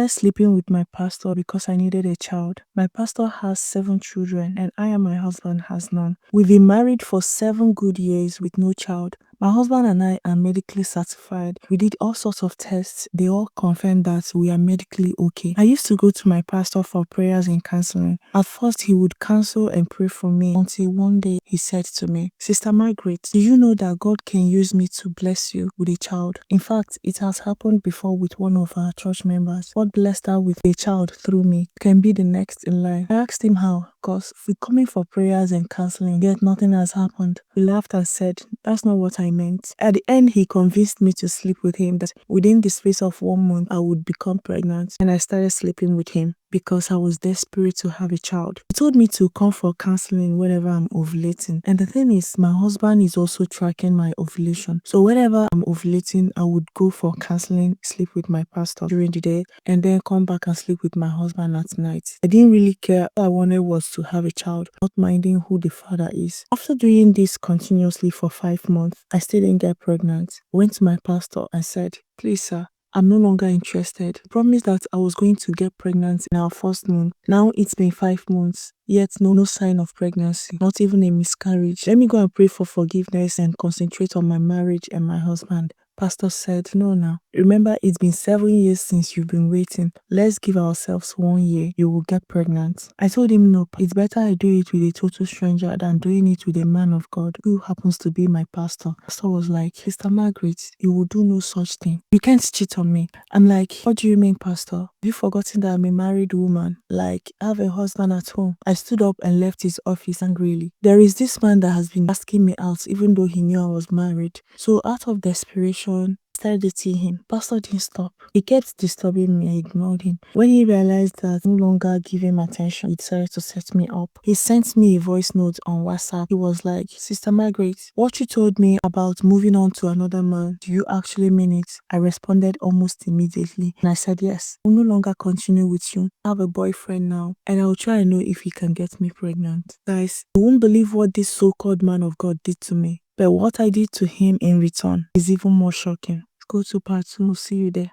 started sleeping with my pastor because I needed a child. My pastor has 7 children and I and my husband has none. We've been married for 7 good years with no child. My husband and I are medically certified. We did all sorts of tests. They all confirmed that we are medically okay. I used to go to my pastor for prayers and counseling. At first, he would counsel and pray for me until one day he said to me, "Sister Margaret, do you know that God can use me to bless you with a child?" In fact, it has happened before with one of our church members. God blessed her with a child through me. Can be the next in line. I asked him how, because we're coming for prayers and counseling, yet nothing has happened. He laughed and said, "That's not what I meant." At the end, he convinced me to sleep with him, that within the space of 1 month, I would become pregnant. And I started sleeping with him because I was desperate to have a child. He told me to come for counseling whenever I'm ovulating. And the thing is, my husband is also tracking my ovulation. So whenever I'm ovulating, I would go for counseling, sleep with my pastor during the day, and then come back and sleep with my husband at night. I didn't really care. All I wanted was to have a child, not minding who the father is. After doing this continuously for 5 months, I still didn't get pregnant. I went to my pastor and said, "Please, sir, I'm no longer interested." I promised that I was going to get pregnant in our first month. Now it's been 5 months, yet no sign of pregnancy, not even a miscarriage. Let me go and pray for forgiveness and concentrate on my marriage and my husband. Pastor said, "No, now. Remember, it's been 7 years since you've been waiting. Let's give ourselves 1 year. You will get pregnant." I told him, "No, it's better I do it with a total stranger than doing it with a man of God who happens to be my pastor." Pastor was like, "Sister Margaret, you will do no such thing. You can't cheat on me." I'm like, "What do you mean, Pastor? Have you forgotten that I'm a married woman? Like, I have a husband at home." I stood up and left his office angrily. There is this man that has been asking me out even though he knew I was married. So out of desperation, I started dating him. Pastor didn't stop. He kept disturbing me. I ignored him. When he realized that I no longer give him attention, he decided to set me up. He sent me a voice note on WhatsApp. He was like, "Sister Margaret, what you told me about moving on to another man, do you actually mean it?" I responded almost immediately and I said, "Yes, I will no longer continue with you. I have a boyfriend now and I will try and know if he can get me pregnant." Guys, you won't believe what this so-called man of God did to me. But what I did to him in return is even more shocking. Go to part 2. See you there.